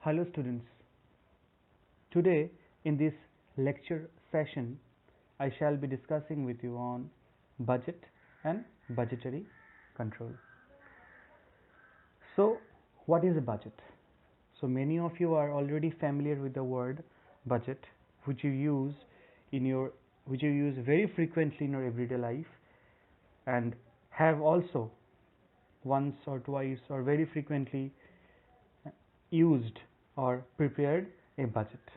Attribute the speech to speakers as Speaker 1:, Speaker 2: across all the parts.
Speaker 1: Hello students, today in this lecture session I shall be discussing with you on budget and budgetary control. So what is a budget? So many of you are already familiar with the word budget, which you use very frequently in your everyday life, and have also once or twice or very frequently used or prepared a budget.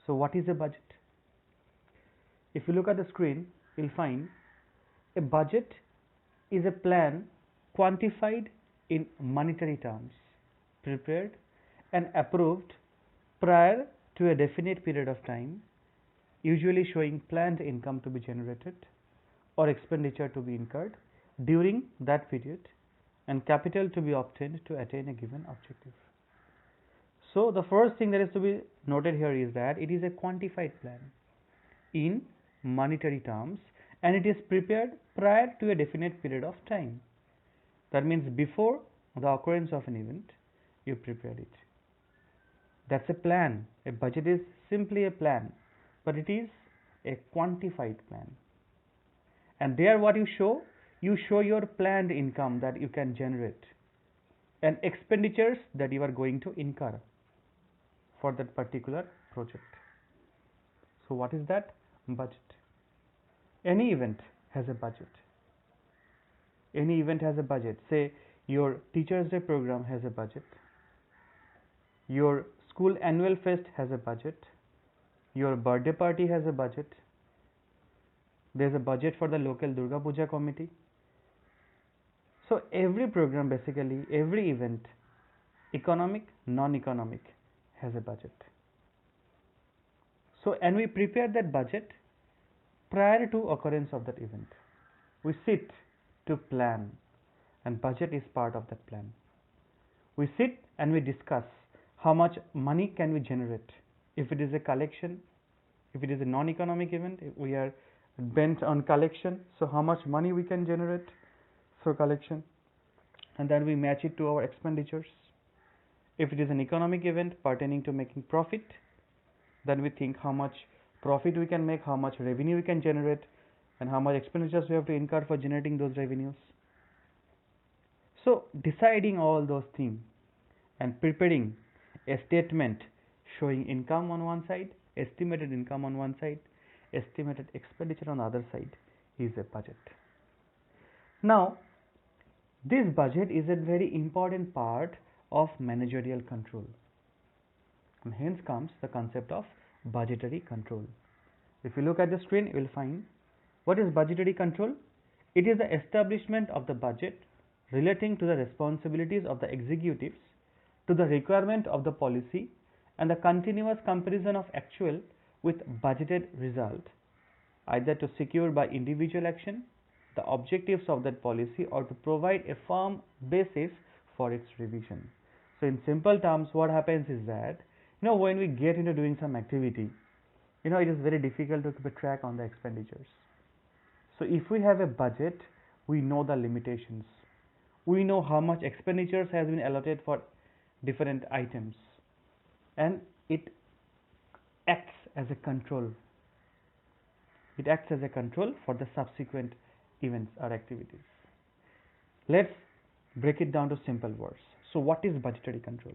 Speaker 1: So what is a budget? If you look at the screen, you'll find a budget is a plan quantified in monetary terms, prepared and approved prior to a definite period of time, usually showing planned income to be generated or expenditure to be incurred during that period and capital to be obtained to attain a given objective. So the first thing that is to be noted here is that it is a quantified plan in monetary terms and it is prepared prior to a definite period of time. That means before the occurrence of an event, you prepared it. That's a plan. A budget is simply a plan, but it is a quantified plan. And there what you show your planned income that you can generate and expenditures that you are going to incur for that particular project. So what is that? Budget. Any event has a budget. Any event has a budget. Say your Teachers' Day program has a budget. Your school annual fest has a budget. Your birthday party has a budget. There's a budget for the local Durga Puja committee. So every program, basically every event, economic, non-economic, has a budget. So and we prepare that budget prior to occurrence of that event. We sit to plan, and budget is part of that plan. We sit and we discuss how much money can we generate. If it is a collection, if it is a non-economic event, if we are bent on collection, so how much money we can generate through collection, and then we match it to our expenditures. If it is an economic event pertaining to making profit, then we think how much profit we can make, how much revenue we can generate, and how much expenditures we have to incur for generating those revenues. So deciding all those things and preparing a statement showing income on one side, estimated income on one side, estimated expenditure on the other side is a budget. Now this budget is a very important part of managerial control, and hence comes the concept of budgetary control. If you look at the screen, you will find what is budgetary control. It is the establishment of the budget relating to the responsibilities of the executives, to the requirement of the policy, and the continuous comparison of actual with budgeted result, either to secure by individual action the objectives of that policy or to provide a firm basis for its revision. So in simple terms, what happens is that when we get into doing some activity, it is very difficult to keep a track on the expenditures. So if we have a budget, we know the limitations. We know how much expenditures has been allotted for different items, and it acts as a control. It acts as a control for the subsequent events or activities. Let's break it down to simple words. So what is budgetary control?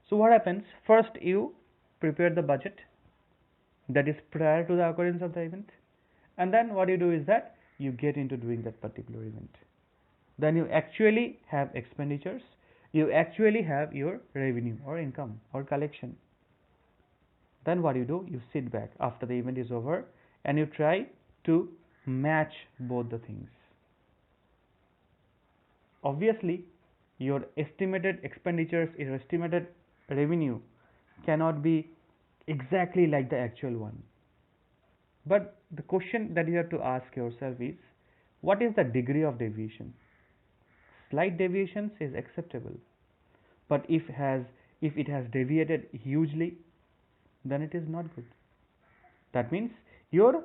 Speaker 1: So what happens? First you prepare the budget that is prior to the occurrence of the event, and then what you do is that you get into doing that particular event. Then you actually have expenditures, you actually have your revenue or income or collection. Then what you do? You sit back after the event is over and you try to match both the things. Obviously your estimated expenditures, your estimated revenue cannot be exactly like the actual one, but the question that you have to ask yourself is, what is the degree of deviation? Slight deviations is acceptable, but if it has deviated hugely, then it is not good. That means your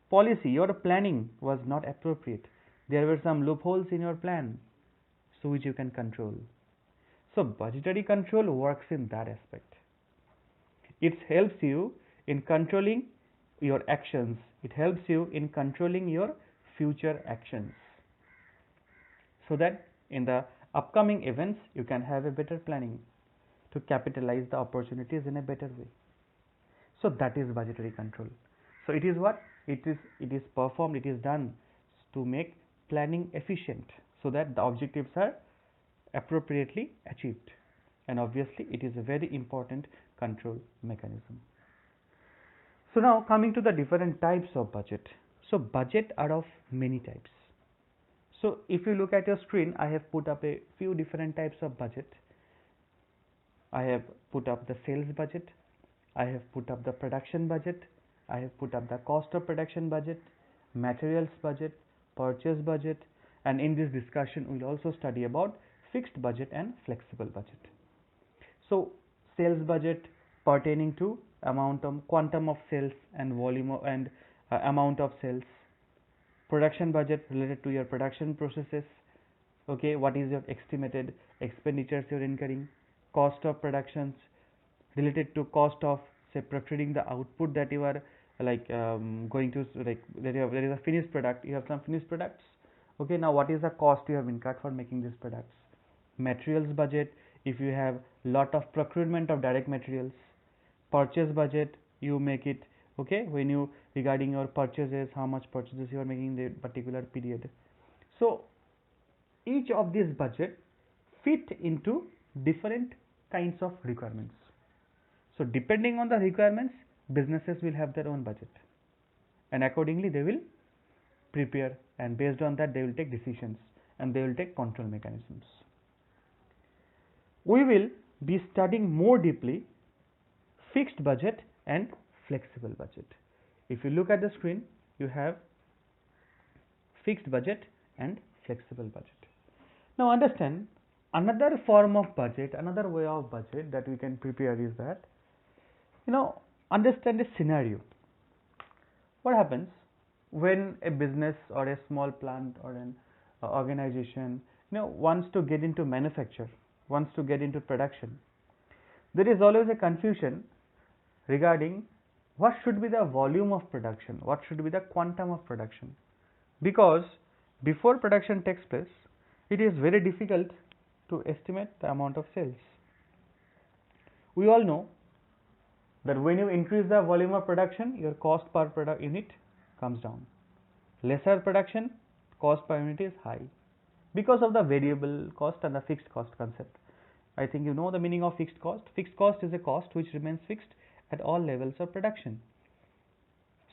Speaker 1: policy, your planning was not appropriate. There were some loopholes in your plan, so which you can control. So budgetary control works in that aspect. It helps you in controlling your actions. It helps you in controlling your future actions, so that in the upcoming events you can have a better planning to capitalize the opportunities in a better way. So that is budgetary control. So it is what? It is performed, it is done to make planning efficient so that the objectives are appropriately achieved. And obviously it is a very important control mechanism. So now coming to the different types of budget. So budget are of many types. So if you look at your screen, I have put up a few different types of budget. I have put up the sales budget, I have put up the production budget, I have put up the cost of production budget, materials budget, purchase budget, and in this discussion we will also study about fixed budget and flexible budget. So sales budget pertaining to quantum of sales and volume of, and amount of sales. Production budget related to your production processes. Okay, what is your estimated expenditures you're incurring? Cost of productions related to cost of, say, procuring the output that you are going to, like there is a finished product, you have some finished products. Okay, now what is the cost you have incurred for making these products? Materials budget, if you have lot of procurement of direct materials. Purchase budget, you make it, okay, when you regarding your purchases, how much purchases you are making in the particular period. So each of these budget fit into different kinds of requirements. So depending on the requirements, businesses will have their own budget, and accordingly they will prepare, and based on that they will take decisions and they will take control mechanisms. We will be studying more deeply fixed budget and flexible budget. If you look at the screen, you have fixed budget and flexible budget. Now understand, another form of budget, another way of budget that we can prepare is that, understand a scenario. What happens when a business or a small plant or an organization wants to get into manufacture, wants to get into production? There is always a confusion regarding what should be the volume of production, what should be the quantum of production, because before production takes place, it is very difficult to estimate the amount of sales. We all know that when you increase the volume of production, your cost per product unit comes down. Lesser production, cost per unit is high because of the variable cost and the fixed cost concept. I think you know the meaning of fixed cost. Fixed cost is a cost which remains fixed at all levels of production.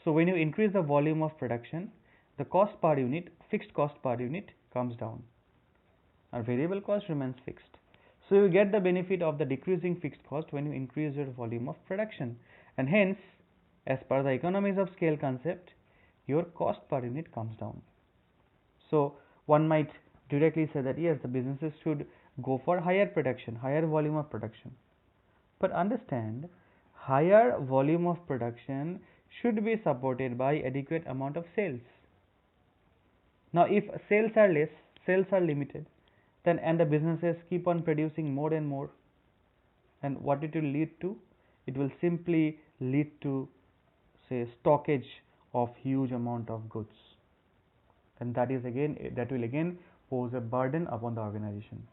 Speaker 1: So when you increase the volume of production, the cost per unit, fixed cost per unit comes down. Our variable cost remains fixed. So you get the benefit of the decreasing fixed cost when you increase your volume of production, and hence, as per the economies of scale concept, your cost per unit comes down. So one might directly say that yes, the businesses should go for higher production, higher volume of production. But understand, higher volume of production should be supported by adequate amount of sales. Now if sales are less, sales are limited, then and the businesses keep on producing more and more, and what it will lead to? It will simply lead to, say, stockage of huge amount of goods, and that will again pose a burden upon the organization.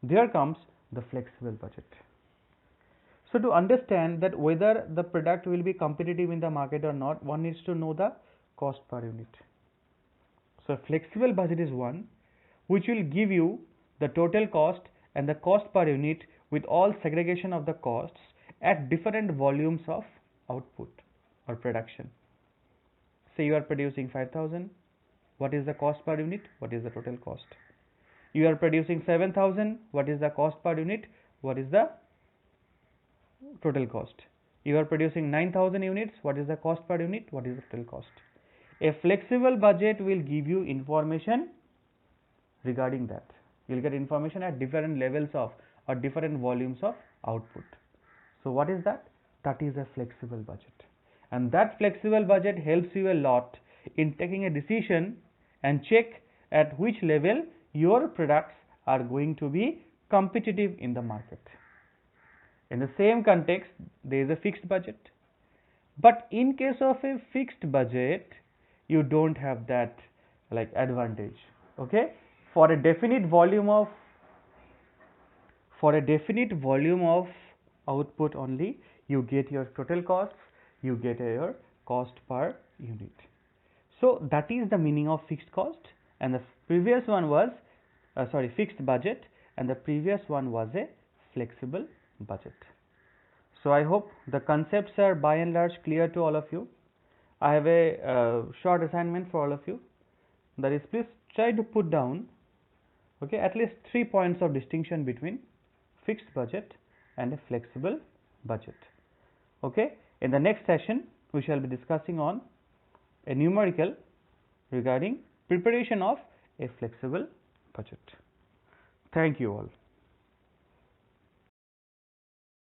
Speaker 1: There comes the flexible budget. So to understand that whether the product will be competitive in the market or not, one needs to know the cost per unit. So a flexible budget is one which will give you the total cost and the cost per unit with all segregation of the costs at different volumes of output or production. Say you are producing 5,000, what is the cost per unit? What is the total cost? You are producing 7,000, what is the cost per unit? What is the total cost? You are producing 9,000 units, what is the cost per unit? What is the total cost? A flexible budget will give you information regarding that. You will get information at different levels of or different volumes of output. So what is that? That is a flexible budget, and that flexible budget helps you a lot in taking a decision and check at which level your products are going to be competitive in the market. In the same context, there is a fixed budget. But in case of a fixed budget, you don't have that like advantage. Okay, for a definite volume of output only, you get your total costs, you get your cost per unit. So that is the meaning of fixed cost, and the previous one was fixed budget, and the previous one was a flexible budget. So I hope the concepts are by and large clear to all of you. I have a short assignment for all of you, that is, please try to put down at least 3 points of distinction between fixed budget and a flexible budget. In the next session we shall be discussing on a numerical regarding preparation of a flexible budget. Thank you all.